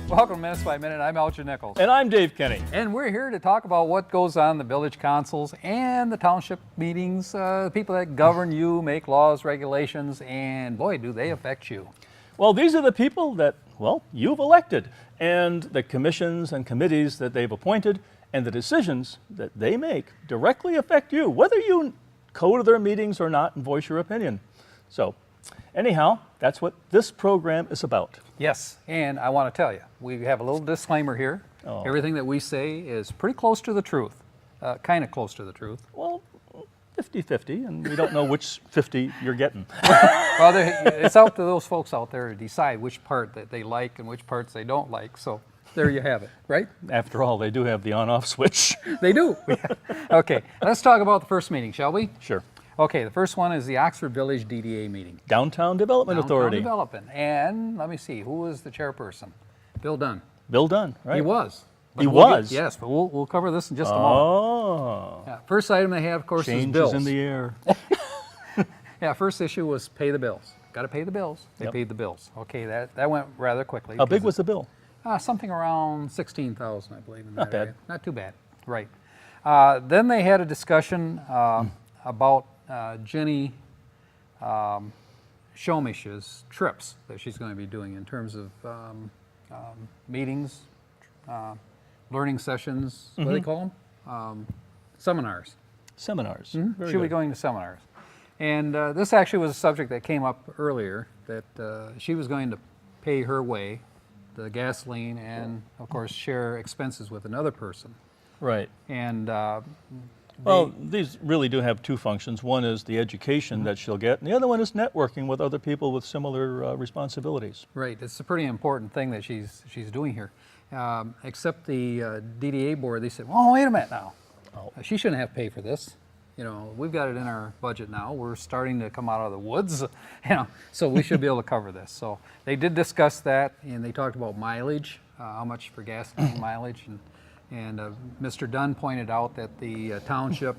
Welcome to Minutes by Minute. I'm Elgin Nichols. And I'm Dave Kenny. And we're here to talk about what goes on in the village councils and the township meetings, the people that govern you, make laws, regulations, and boy, do they affect you. Well, these are the people that, well, you've elected, and the commissions and committees that they've appointed, and the decisions that they make directly affect you, whether you go to their meetings or not and voice your opinion. So, anyhow, that's what this program is about. Yes, and I want to tell you, we have a little disclaimer here. Oh. Everything that we say is pretty close to the truth, kind of close to the truth. Well, 50-50, and we don't know which 50 you're getting. Well, it's up to those folks out there to decide which part that they like and which parts they don't like. So there you have it, right? After all, they do have the on-off switch. They do. Okay, let's talk about the first meeting, shall we? Sure. Okay, the first one is the Oxford Village DDA meeting. Downtown Development Authority. Downtown Development. And let me see, who was the chairperson? Bill Dunn. Bill Dunn, right? He was. He was? Yes, but we'll cover this in just a moment. Oh. Yeah, first item they have, of course, is Changes bills. in the air. Yeah, first issue was pay the bills. Got to pay the bills. They Yep. paid the bills. Okay, that went rather quickly. How big was the bill? Something around 16,000, I believe, in that Not bad. area. Not too bad, right. Then they had a discussion about Jenny Shomish's trips that she's going to be doing in terms of meetings, learning sessions, what do they call them? Seminars. Seminars. Very She'll be good. going to seminars. And this actually was a subject that came up earlier, that she was going to pay her way, the gasoline, and of course share expenses with another person. Right. And Well, these really do have two functions. One is the education that she'll get, and the other one is networking with other people with similar responsibilities. right, it's a pretty important thing that she's doing here. Except the DDA board, they said, well, wait a minute now. Oh. She shouldn't have to pay for this. You know, we've got it in our budget now. We're starting to come out of the woods, so we should be able to cover this. So they did discuss that, and they talked about mileage, how much for gasoline mileage, and Mr. Dunn pointed out that the township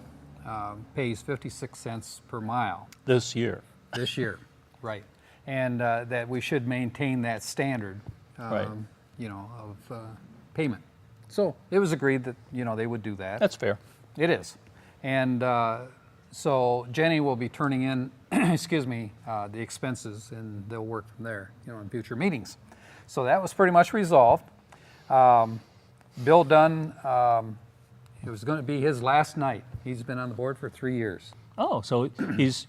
pays 56 cents per mile This year. this year, right? And that we should maintain that standard, Right. of payment. So it was agreed that they would do that. That's fair. It is. And so Jenny will be turning in, excuse me, the expenses, and they'll work from there, in future meetings. So that was pretty much resolved. Bill Dunn, it was going to be his last night. He's been on the board for 3 years. Oh, so he's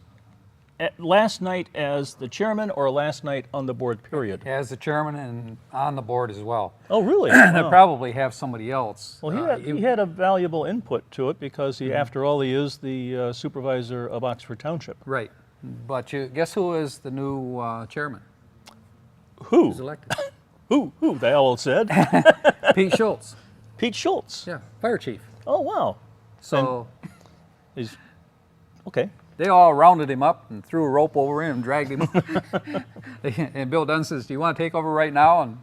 last night as the chairman or last night on the board, period? As the chairman and on the board as well. Oh, really? They'll Oh. probably have somebody else. Well, he had a valuable input to it because he, after all, he is the supervisor of Oxford Township. Right. But guess who is the new chairman? Who? Who's elected? Who? They all said. Pete Schultz. Pete Schultz. Yeah, fire chief. Oh, wow. So He's okay. they all rounded him up and threw a rope over him and dragged him. And Bill Dunn says, do you want to take over right now?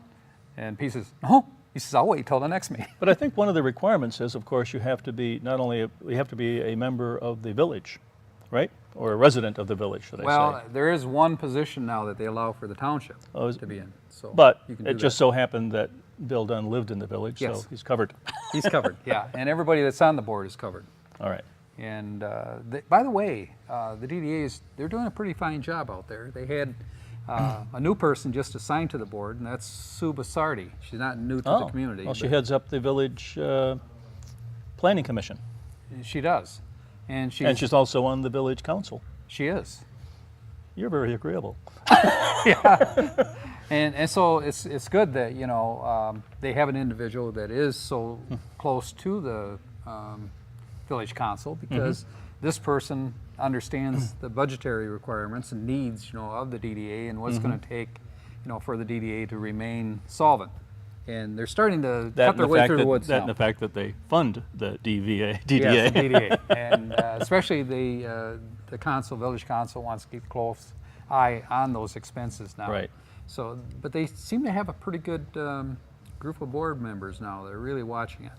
And Pete says, no. He says, I'll wait till the next meeting. But I think one of the requirements is, of course, you have to be you have to be a member of the village, right? Or a resident of the village, should I Well, say. there is one position now that they allow for the township Oh, to be in. So But you can it do just so happened that Bill Dunn lived in the village, Yes. so he's covered. that. He's covered, yeah. And everybody that's on the board is covered. All right. And by the way, the DDAs, they're doing a pretty fine job out there. They had a new person just assigned to the board, and that's Sue Basardi. She's not new to the community. Well, she but heads up the village planning commission, She does. And and she's also on the village council. she is. You're very agreeable. And so it's good that, they have an individual that is so close to the village council, because this person understands the budgetary requirements and needs, of the DDA and what's going to take, for the DDA to remain solvent. And they're starting to cut their way through the woods That now. and the fact that they fund the DDA. Yes, the DDA. And especially the council, village council wants to keep a close eye on those expenses now. Right. So, but they seem to have a pretty good group of board members now. They're really watching it.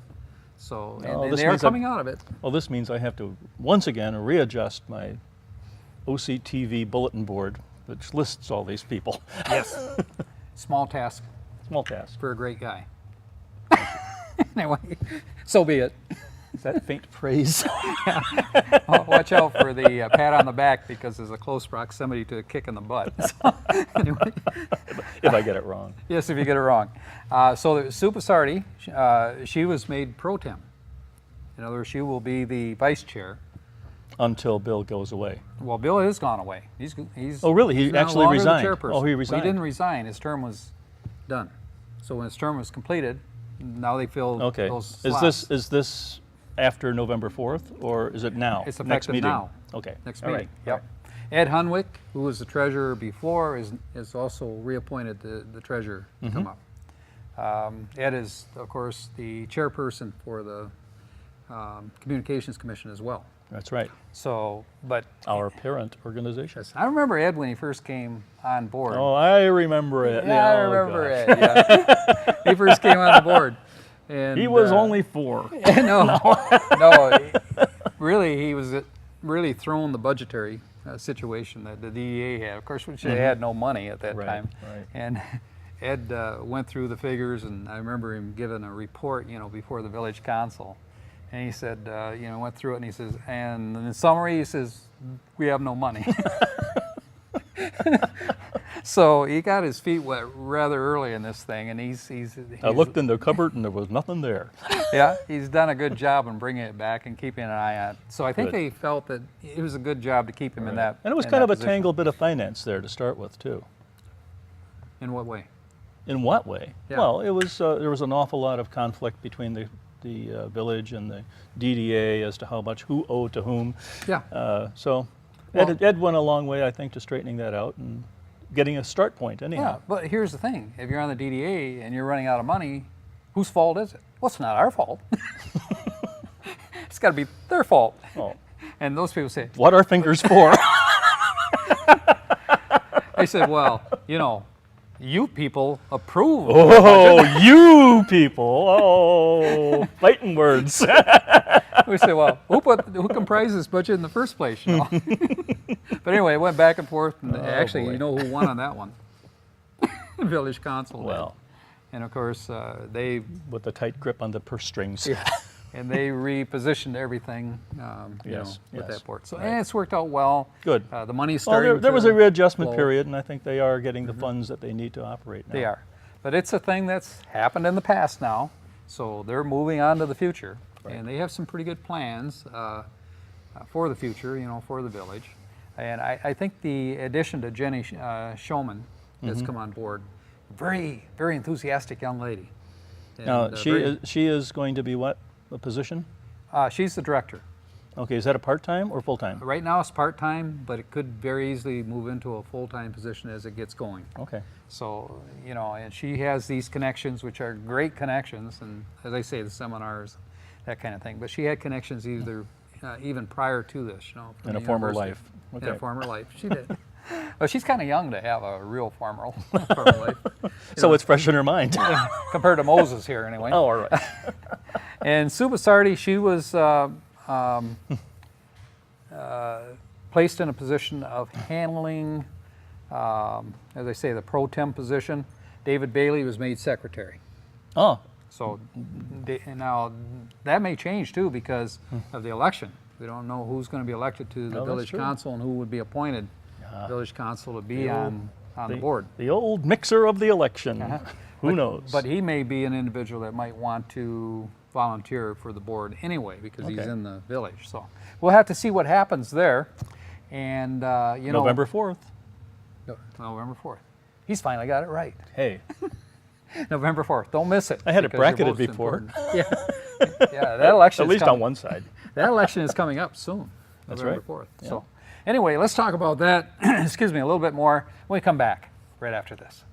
So, and this they are means coming out of it. Well, this means I have to once again readjust my OCTV bulletin board, which lists all these people. Yes. Small task. Small task. for a great guy. Anyway, so be it. Is that faint praise? Oh, watch out for the pat on the back because there's a close proximity to a kick in the butt. So, anyway, If I get it wrong. yes, if you get it wrong. So Sue Passardi, she was made pro tem. In other words, she will be the vice chair. Until Bill goes away. Well, Bill has gone away. He's Oh, really? He he's no actually longer the resigned. chairperson. Oh, he resigned. He didn't resign. His term was done. So when his term was completed, now they fill Okay. those Is slots. this after November 4th, or is it now? It's Next effective meeting? now. Okay. Next All meeting. right. Yep. Ed Hunwick, who was the treasurer before, is also reappointed the treasurer to Mm-hmm. come up. Ed is, of course, the chairperson for the Communications Commission as well. That's right. So, but Our parent organization. I remember Ed when he first came on board. Oh, I remember it. Yeah, I Oh, remember gosh. Ed. Yeah. He first came on the board. And, He was only 4. no, really, he was really thrown the budgetary situation that the DEA had. Of course, which they had no money at that Right, time. right. And Ed went through the figures, and I remember him giving a report, before the village council. And he said, went through it, and he says, and in summary, he says, we have no money. So he got his feet wet rather early in this thing, and he's I looked in the cupboard and there was nothing there. yeah, he's done a good job in bringing it back and keeping an eye on it. So I think Good. they felt that it was a good job to keep him in that. And it was in kind that of a position. tangled bit of finance there to start with, too. In what way? In what way? Yeah. Well, it was there was an awful lot of conflict between the village and the DDA as to how much who owed to whom. Yeah. So Well- Ed went a long way, I think, to straightening that out and getting a start point Yeah, anyhow. but here's the thing: if you're on the DDA and you're running out of money, whose fault is it? Well, it's not our fault. It's got to be their fault. Oh, And those people say, what are fingers for? I said, well, you people approve. Oh, you people! Oh, fighting words. We say, well, who comprised this budget in the first place? But anyway, it went back and forth, and actually, boy. you know who won on that one? Village council. did. Well, And of course, they with a tight grip on the purse strings. and they repositioned everything, Yes, with yes, that board. So right. and it's worked out well. Good. The money's Well, starting. there was to a readjustment flow. period, and I think they are getting the funds that they need to operate now. They are, but it's a thing that's happened in the past now. So they're moving on to the future, and they have some pretty good plans for the future. For the village. And I think the addition to Jenny Showman that's come on board, very, very enthusiastic young lady. Now, And, she is going to be what? A position? she's the director. Okay, is that a part-time or full-time? Right now it's part-time, but it could very easily move into a full-time position as it gets going. Okay. So, and she has these connections, which are great connections, and as I say, the seminars, that kind of thing. But she had connections either even prior to this, from In the a former university. life. In a Okay. former life, she did. Well, she's kind of young to have a real former life. So it's fresh in her mind. Compared to Moses here, anyway. Oh, all right. And Sue Passardi, she was placed in a position of handling, as I say, the pro tem position. David Bailey was made secretary. Oh, So now that may change too because of the election. We don't know who's going to be elected to the Oh, that's village true. council and who would be appointed village council to be The old- on the board. the old mixer of the election. Uh-huh. Who knows? But he may be an individual that might want to volunteer for the board anyway because he's Okay. in the village. So we'll have to see what happens there. And November 4th. November 4th. He's finally got it right. Hey, November 4th. Don't miss it. I had it because your bracketed vote's before. important. Yeah, that election at is least on coming. one side. That election is coming up soon. That's November right. 4th. Yeah. So anyway, let's talk about that, excuse me, a little bit more when we come back right after this.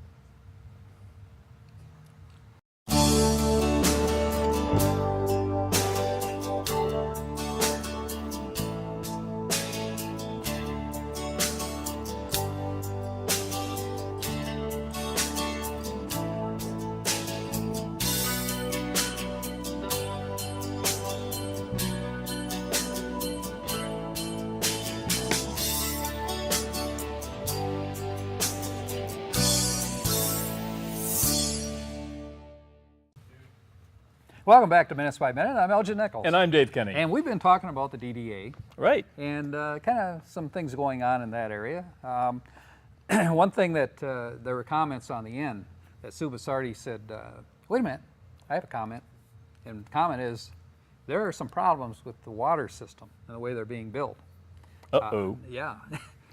Welcome back to Minutes by Minute. I'm Elgin Nichols. And I'm Dave Kenny. And we've been talking about the DDA Right. and kind of some things going on in that area. One thing that there were comments on the end that Sue Basardi said, wait a minute, I have a comment. And the comment is, there are some problems with the water system and the way they're being built. Uh-oh. Yeah.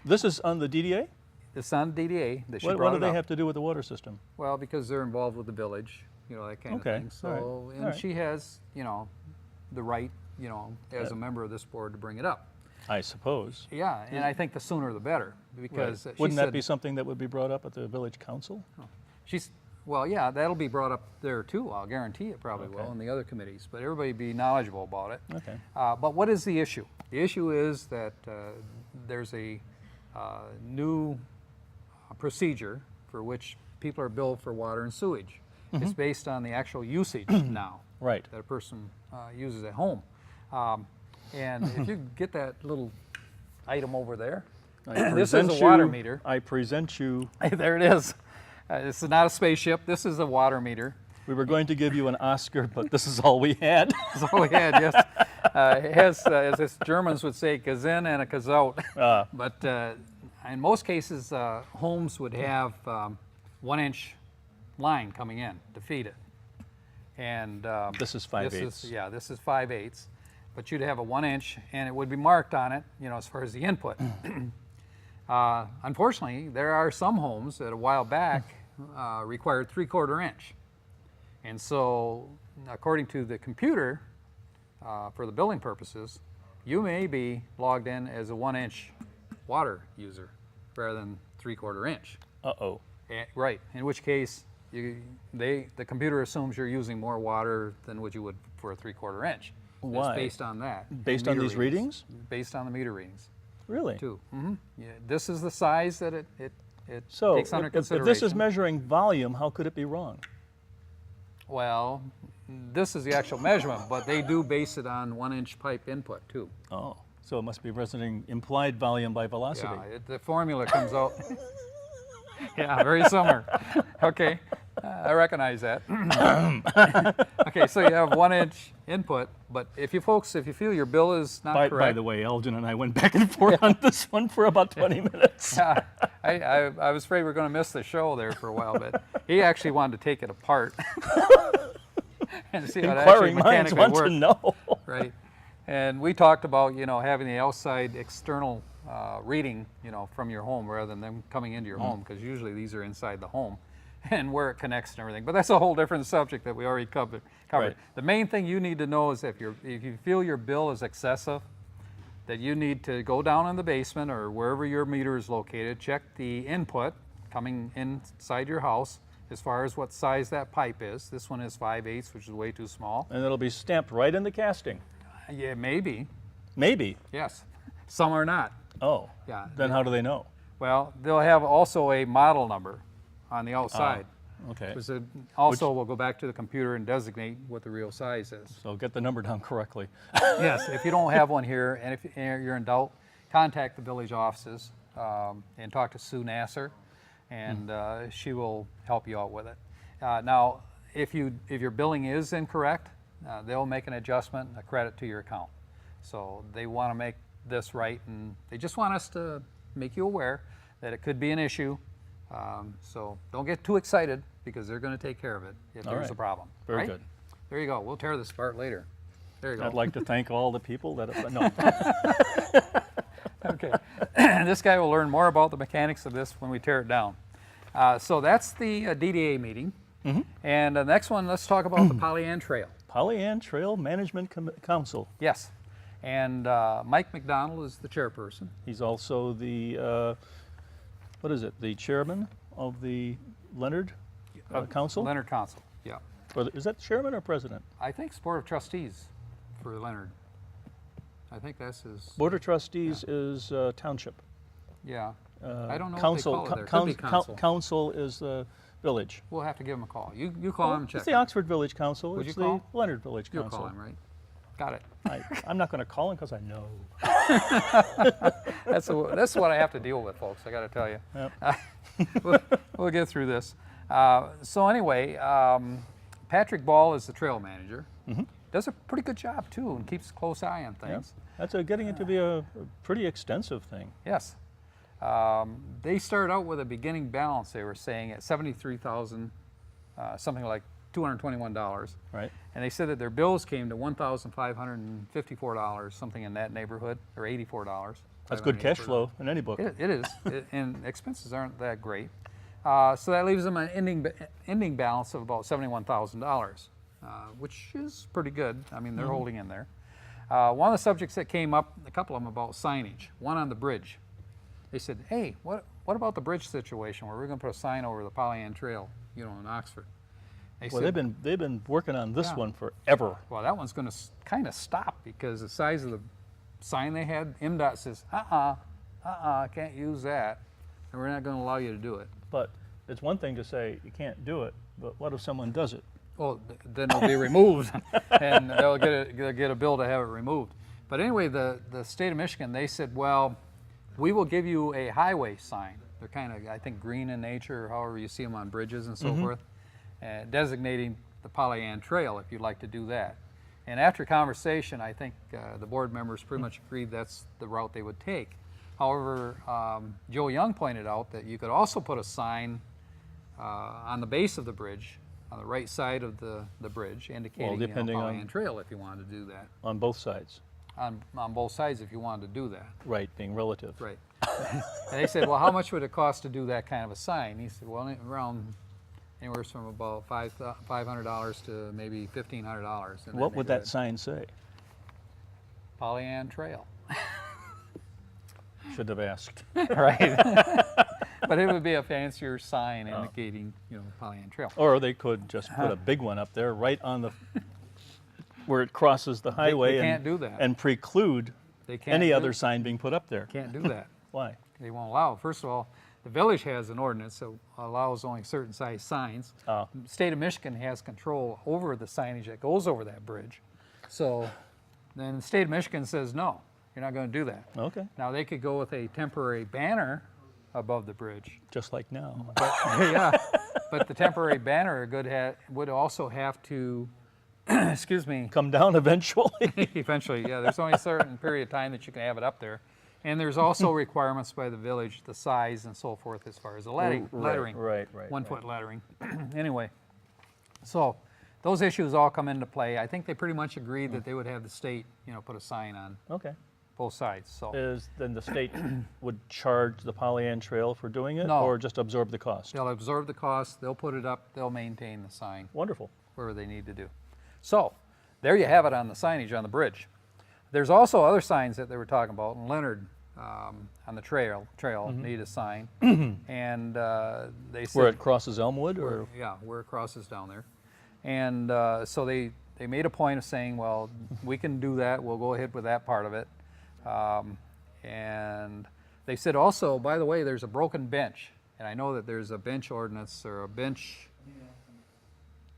This is on the DDA? It's on DDA that she What brought do it they up. have to do with the water system? Well, because they're involved with the village, you know, that kind Okay, of thing. So, all right, and all right. she has, you know, the right, you know, as a member of this board to bring it up. I suppose. Yeah, and I think the sooner the better, because she Wouldn't said, that be something that would be brought up at the village council? well, yeah, that'll be brought up there too. I'll guarantee it probably Okay. will in the other committees, but everybody be knowledgeable about it. Okay. But what is the issue? The issue is that there's a new procedure for which people are billed for water and sewage. It's based on the actual usage now Right. that a person uses at home. And if you get that little item over there, this is a water meter. I present you. There it is. This is not a spaceship. This is a water meter. We were going to give you an Oscar, but this is all we had. That's all we had, yes. It has, as the Germans would say, Kazin and a Kazout. But in most cases, homes would have 1-inch line coming in to feed it. And This is 5/8. Yeah, this is 5/8. But you'd have a 1-inch, and it would be marked on it, you know, as far as the input. Unfortunately, there are some homes that a while back required 3/4 inch. And so, according to the computer, for the billing purposes, you may be logged in as a 1-inch water user rather than 3/4 inch. Uh-oh. Right, in which case, the computer assumes you're using more water than what you would for a 3/4 inch. Why? It's based on that. Based on meter these readings? Based on the meter readings, Really? too. Yeah, this is the size that it So, takes under if consideration. this is measuring volume, how could it be wrong? Well, this is the actual measurement, but they do base it on 1-inch pipe input, too. Oh, so it must be measuring implied volume by velocity. Yeah, the formula comes out. Yeah, very similar. Okay, I recognize that. Okay, so you have 1-inch input, but if you feel your bill is not By correct. the way, Elgin and I went back and forth on this one for about 20 minutes. Yeah, I was afraid we were going to miss the show there for a while, but he actually wanted to take it apart and see how it actually Inquiring minds mechanically want worked. to know. Right, and we talked about, you know, having the outside external reading, you know, from your home rather than them coming into your home, because usually these are inside the home and where it connects and everything. But that's a whole different subject that we already covered. Right. The main thing you need to know is if you feel your bill is excessive, that you need to go down in the basement or wherever your meter is located, check the input coming inside your house as far as what size that pipe is. This one is 5/8, which is way too small. And it'll be stamped right in the casting. Yeah, maybe, Maybe. yes. Some are not. Oh. Yeah. Then how do they know? Well, they'll have also a model number on the outside. Okay. Because it also will go back to the computer and designate what the real size is. So get the number down correctly. Yes, if you don't have one here, and if you're in doubt, contact the village offices and talk to Sue Nasser, and she will help you out with it. Now, if your billing is incorrect, they'll make an adjustment, a credit to your account. So they want to make this right, and they just want us to make you aware that it could be an issue. So don't get too excited, because they're going to take care of it if All there's right. a problem. Very right? good. There you go. We'll tear this apart later. There you go. I'd like to thank all the people that have, no. Okay. This guy will learn more about the mechanics of this when we tear it down. So that's the DDA meeting. And the next one, let's talk about the Pollyant Trail. Pollyant Trail Management Council. Yes. And Mike McDonald is the chairperson. He's also the, what is it, the chairman of the Leonard Council? Leonard Council, yeah. Or is that chairman or president? I think it's Board of Trustees for Leonard. I think that's his, Board of Trustees is township. yeah. I don't know Council, what they call it there. Could be council. Council is the village. We'll have to give him a call. You call him and check. It's the Oxford Village Council. Would it's you call? the Leonard Village You'll Council. call him, right? Got it. I'm not going to call him because I know. That's what I have to deal with, folks. I got to tell you. Yep. We'll get through this. So anyway, Patrick Ball is the trail manager, does a pretty good job too and keeps a close eye on Yeah. things. That's getting it to be a pretty extensive thing. Yes. They started out with a beginning balance, they were saying, at $73,000, something like $221. Right. And they said that their bills came to $1,554, something in that neighborhood, or $84. That's good cash $584. flow in any book. It is, and expenses aren't that great. So that leaves them an ending balance of about $71,000, which is pretty good. I mean, they're holding in there. One of the subjects that came up, a couple of them, about signage. One on the bridge. They said, "Hey, what about the bridge situation where we're going to put a sign over the Pollyant Trail, in Oxford?" Well, they've been working on this Yeah. one forever. Well, that one's going to kind of stop because the size of the sign they had, MDOT says, can't use that, and we're not going to allow you to do it. But it's one thing to say you can't do it, but what if someone does it? Well, then it'll be removed, and they'll get a bill to have it removed. But anyway, the state of Michigan, they said, well, we will give you a highway sign. They're kind of, I think, green in nature, or however you see them on bridges and so forth, designating the Pollyant Trail if you'd like to do that. And after conversation, I think the board members pretty much agreed that's the route they would take. However, Joe Young pointed out that you could also put a sign on the base of the bridge, on the right side of the bridge, indicating depending on- Pollyant Trail if you wanted to do that. On both sides. On both sides if you wanted to do that. Right, being relative. Right. And they said, well, how much would it cost to do that kind of a sign? He said, well, around anywhere from about $500 to maybe $1,500. in What would that neighborhood. sign say? Pollyant Trail. Should have asked. Right. But it would be a fancier sign indicating, Pollyant Trail. Or they could just put a big one up there right on the where it crosses the highway can't do that. and preclude They can't any do- other sign being put up there. Can't do that. Why? They won't allow it. First of all, the village has an ordinance that allows only certain size signs. Oh. The state of Michigan has control over the signage that goes over that bridge. So then the state of Michigan says, no, you're not going to do that. Okay. Now they could go with a temporary banner above the bridge. Just like now. But, yeah, but the temporary banner would also have to, excuse me, Come down eventually. eventually, yeah, there's only a certain period of time that you can have it up there. And there's also requirements by the village, the size and so forth as far as the lettering. Right. 1 foot lettering. Anyway, so those issues all come into play. I think they pretty much agreed that they would have the state, put a sign on Okay. both sides. So Then the state would charge the Pollyant Trail for doing it, No. or just absorb the cost? they'll absorb the cost, they'll put it up, they'll maintain the sign Wonderful. wherever they need to do. So there you have it on the signage on the bridge. There's also other signs that they were talking about, and Leonard on the trail need a sign, and they said Where it crosses Elmwood, or where it crosses down there, and so they made a point of saying, well, we can do that. We'll go ahead with that part of it, and they said also, by the way, there's a broken bench, and I know that there's a bench ordinance or a bench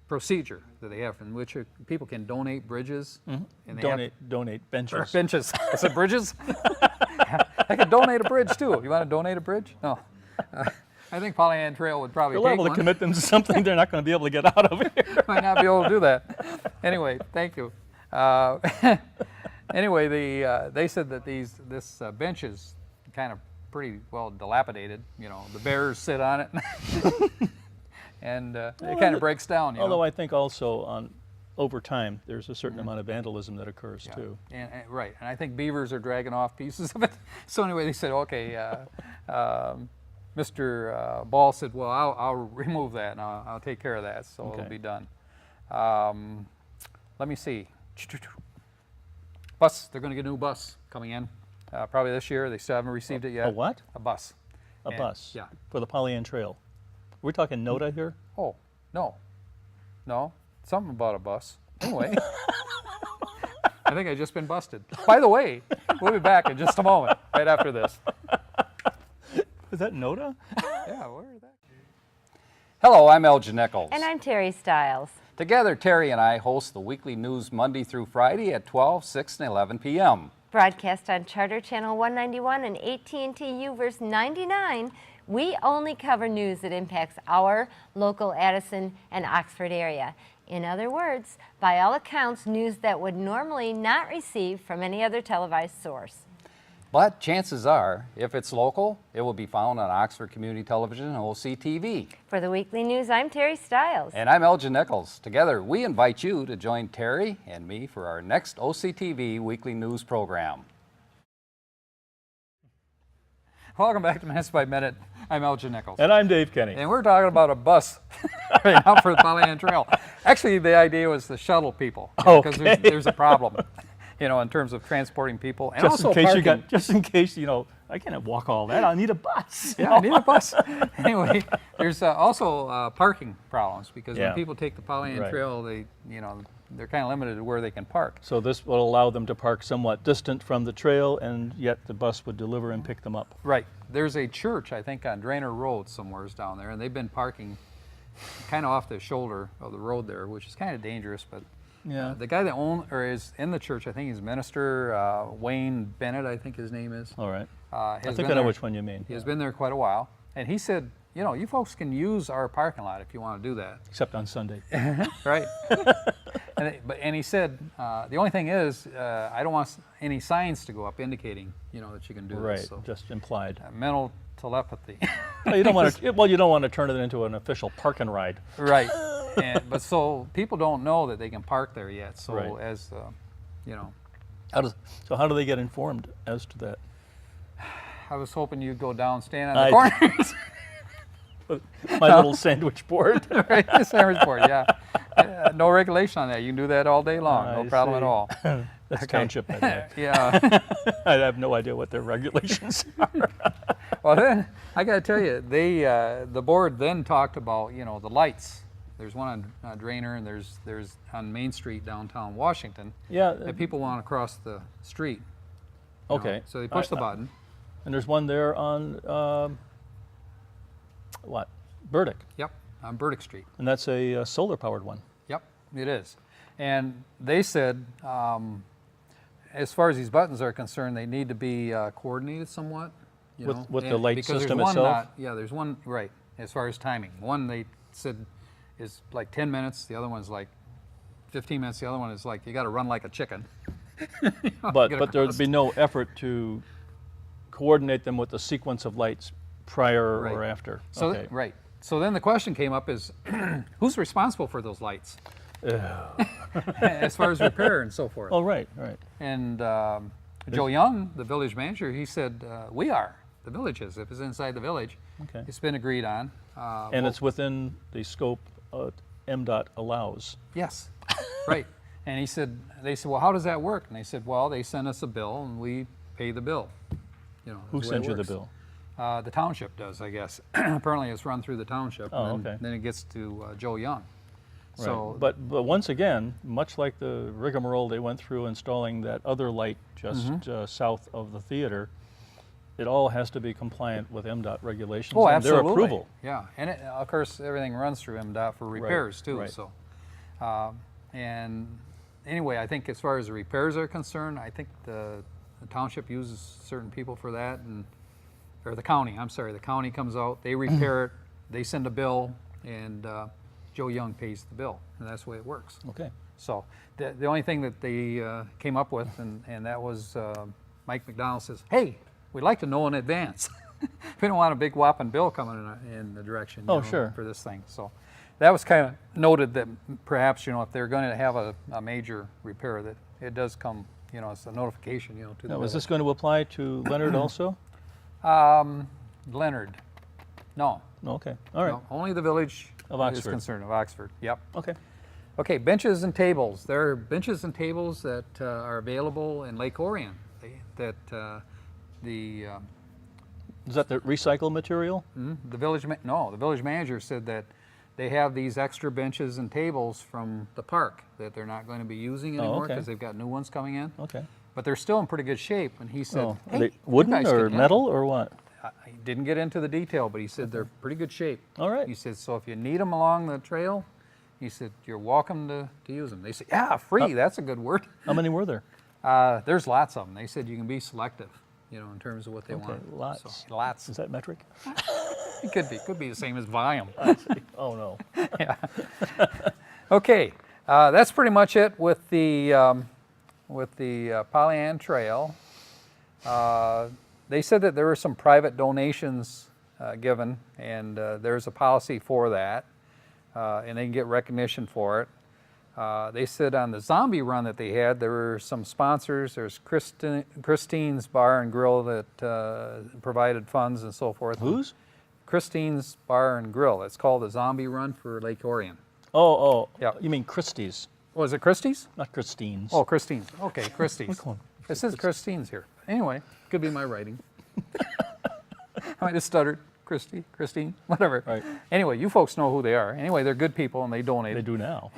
procedure that they have in which people can donate bridges and they have donate benches. benches. I said bridges. I could donate a bridge too. You want to donate a bridge? No. I think Pollyant Trail would probably You're take liable to one. commit them to something they're not going to be able to get out of here. Might not be able to do that. Anyway, thank you. Anyway, they said that this bench is kind of pretty well dilapidated. The bears sit on it, and it kind of breaks down. Although I think also over time there's a certain amount of vandalism that occurs too. And right, and I think beavers are dragging off pieces of it. So anyway, they said, okay, Mr. Ball said, well, I'll remove that and I'll take care of that, so it'll Okay. be done. Let me see. Bus, they're going to get a new bus coming in, probably this year. They still haven't received it yet. A what? A bus. A And- bus? Yeah. For the Pollyant Trail. We're talking NOTA here? Oh, no, something about a bus. Anyway, I think I just been busted. By the way, we'll be back in just a moment, right after this. Is that NOTA? Yeah, where is that? Hello, I'm Elgin Nichols. And I'm Terry Stiles. Together, Terry and I host the weekly news Monday through Friday at 12, 6, and 11 p.m. Broadcast on Charter Channel 191 and AT&T UVerse 99, We only cover news that impacts our local Addison and Oxford area. In other words, by all accounts, news that would normally not receive from any other televised source. But chances are, if it's local, it will be found on Oxford Community Television and OCTV. For the weekly news, I'm Terry Stiles. And I'm Elgin Nichols. Together, we invite you to join Terry and me for our next OCTV weekly news program. Welcome back to Minutes by Minute. I'm Elgin Nichols. And I'm Dave Kenny. And we're talking about a bus right now for the Pollyant Trail. Actually, the idea was to shuttle people. Because there's a problem, in terms of transporting people. And Just also in case, I can't walk all that. I need a bus. Yeah, I need a bus. Anyway, there's also parking problems because Yeah. when people take the Pollyant Right. Trail, they're kind of limited to where they can park. So this will allow them to park somewhat distant from the trail, and yet the bus would deliver and pick them up. Right. There's a church, I think, on Drainer Road somewheres down there, and they've been parking kind of off the shoulder of the road there, which is kind of dangerous. But Yeah. the guy that is in the church, I think he's minister Wayne Bennett, I think his name is. All right. I I think I know which one you mean. He has been there quite a while, and he said, you folks can use our parking lot if you want to do that. Except on Sunday. Right. and he said, the only thing is, I don't want any signs to go up indicating, that you can do Right. this. So, Just implied. mental telepathy. Well, you don't want to. Well, you don't want to turn it into an official park and ride. Right. But so people don't know that they can park there yet. So Right. as, So how do they get informed as to that? I was hoping you'd go down, stand on the corners. My little sandwich board. Right, the sandwich board, yeah. No regulation on that. You can do that all day long. No I problem at see. all. That's Okay. township, by the way. Yeah. I have no idea what their regulations are. Well, then I got to tell you, the board then talked about the lights. There's one on Drainer, and there's on Main Street downtown Washington. Yeah. That people want to cross the street. you know. Okay. So they push the button. And there's one there on what? Burdick. Yep, on Burdick Street. And that's a solar-powered one. Yep, it is. And they said, as far as these buttons are concerned, they need to be coordinated somewhat. With the light because system there's one itself? there's one, right, as far as timing. One they said is like 10 minutes, the other one's like 15 minutes, the other one is like, you got to run like a chicken. But get there'd across. be no effort to coordinate them with the sequence of lights prior or Right. after. So, Okay. right. So then the question came up is, who's responsible for those lights? As far as repair and so forth. Oh, right. And Joe Young, the village manager, he said, we are. The village is. If it's inside the village, Okay. it's been agreed on. And it's within the scope MDOT allows. Yes, right. And they said, well, how does that work? And they said, well, they send us a bill and we pay the bill. Who that's the way sends it you the works. bill? The township does, I guess. Apparently it's run through the township. Oh, and okay. then it gets to Joe Young. Right. So, But once again, much like the rigmarole they went through installing that other light just Mm-hmm. south of the theater, it all has to be compliant with MDOT regulations oh, and absolutely. their approval. Yeah, and of course everything runs through MDOT for repairs too. right. So, and anyway, I think as far as the repairs are concerned, I think the township uses certain people for that, or the county. I'm sorry, the county comes out, they repair it, they send a bill, and Joe Young pays the bill, and that's the way it works. Okay. So the only thing that they came up with, and that was Mike McDonald says, hey, we'd like to know in advance. We don't want a big whopping bill coming in the direction Oh, sure. for this thing. So that was kind of noted that perhaps, if they're going to have a major repair, that it does come, it's a notification, to the Now, is village. this going to apply to Leonard also? Leonard. No. No, okay. All right. No, only the village Of is Oxford. concerned, of Oxford. Yep. Okay. Okay, benches and tables. There are benches and tables that are available in Lake Orion. The Is that the recycled material? village manager said that they have these extra benches and tables from the park that they're not going to be using anymore okay. because they've got new ones coming in. Okay. But they're still in pretty good shape. And he said, Oh, hey, are they you wooden guys or can- metal or what? I didn't get into the detail, but he said they're pretty good shape. All right. He said, so if you need them along the trail, he said, you're welcome to use them. They said, yeah, free. That's a good word. How many were there? There's lots of them. They said you can be selective, in terms of what they Okay, want. lots. So, lots. Is that metric? It could be the same as Viam. I see. Oh, no. Okay, that's pretty much it with the Pollyant Trail. They said that there were some private donations given, and there's a policy for that, and they can get recognition for it. They said on the zombie run that they had, there were some sponsors. There's Christine's Bar and Grill that provided funds and so forth. Whose? Christine's Bar and Grill. It's called the Zombie Run for Lake Orion. Oh, Yeah. you mean Christie's, Was it Christie's? not Christine's. Oh, Christine's. Okay, Christie's. Which one? It says Christine's here. Anyway, could be my writing. I might have stuttered. Christine, whatever. Right. Anyway, you folks know who they are. Anyway, they're good people and they donate. They do now.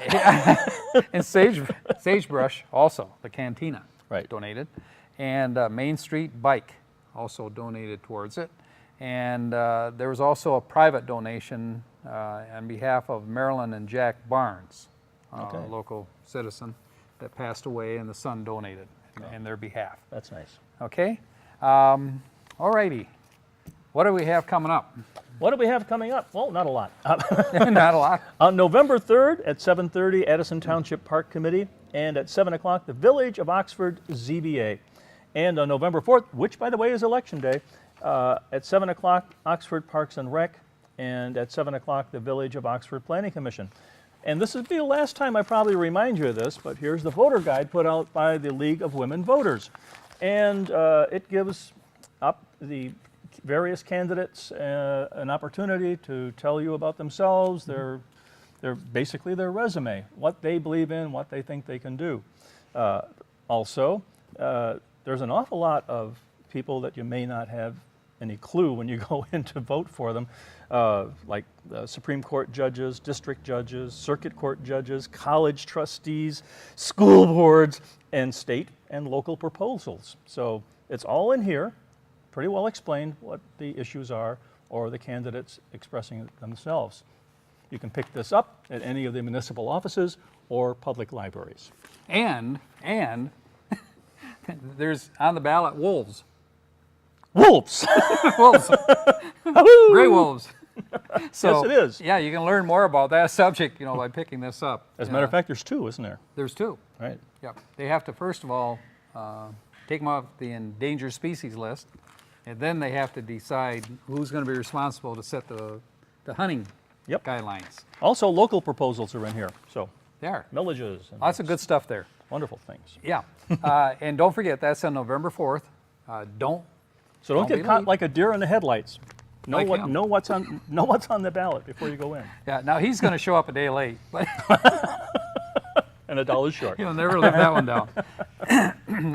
And Sagebrush also, the cantina, Right. donated. And Main Street Bike also donated towards it. And there was also a private donation on behalf of Marilyn and Jack Barnes, Okay. a local citizen that passed away, and the son donated in their behalf. That's nice. Okay? All righty. What do we have coming up? What do we have coming up? Well, not a lot. Not a lot. On November 3rd at 7:30, Addison Township Park Committee, and at 7 o'clock, the Village of Oxford ZBA. And on November 4th, which, by the way, is Election Day, at 7 o'clock, Oxford Parks and Rec, and at 7 o'clock, the Village of Oxford Planning Commission. And this will be the last time I probably remind you of this, but here's the voter guide put out by the League of Women Voters. And it gives up the various candidates an opportunity to tell you about themselves, basically their resume, what they believe in, what they think they can do. Also, there's an awful lot of people that you may not have any clue when you go in to vote for them, like Supreme Court judges, district judges, circuit court judges, college trustees, school boards, and state and local proposals. So it's all in here, pretty well explained what the issues are or the candidates expressing it themselves. You can pick this up at any of the municipal offices or public libraries. And there's on the ballot wolves. Wolves! Wolves. Gray wolves. So, Yes, it is. Yeah, you can learn more about that subject, by picking this up. As a matter of fact, there's two, isn't there? There's two. Right. Yep. They have to, first of all, take them off the endangered species list, and then they have to decide who's going to be responsible to set the hunting Yep. guidelines. Also, local proposals are in here, so There. millages and Lots of good stuff there. wonderful things. Yeah. And don't forget, that's on November 4th. Don't So don't Don't get be caught late. like a deer in the headlights. Know Like what? him. Know what's on the ballot before you go in. Yeah, now he's going to show up a day late, but And $1 short. you'll never live that one down.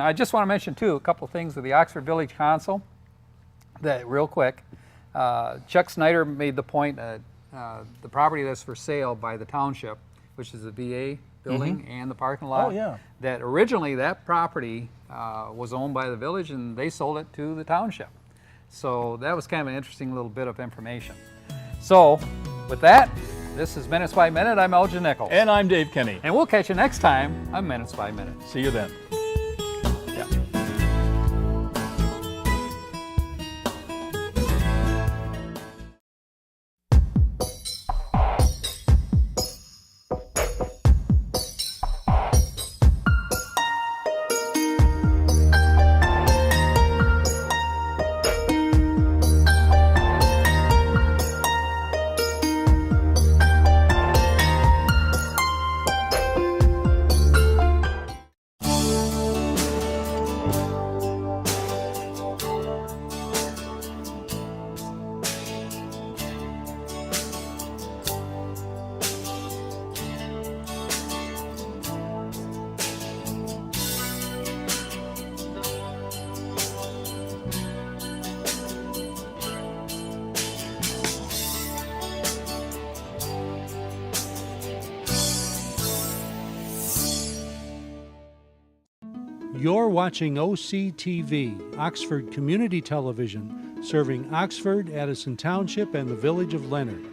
I just want to mention, too, a couple things with the Oxford Village Council, that real quick. Chuck Snyder made the point that the property that's for sale by the township, which is the VA building and the parking lot, Oh, yeah. that originally that property was owned by the village and they sold it to the township. So that was kind of an interesting little bit of information. So with that, this is Minutes by Minute. I'm Elgin Nichols. And I'm Dave Kenny. And we'll catch you next time on Minutes by Minute. See you then. Yeah. You're watching OCTV, Oxford Community Television, serving Oxford, Addison Township, and the Village of Leonard.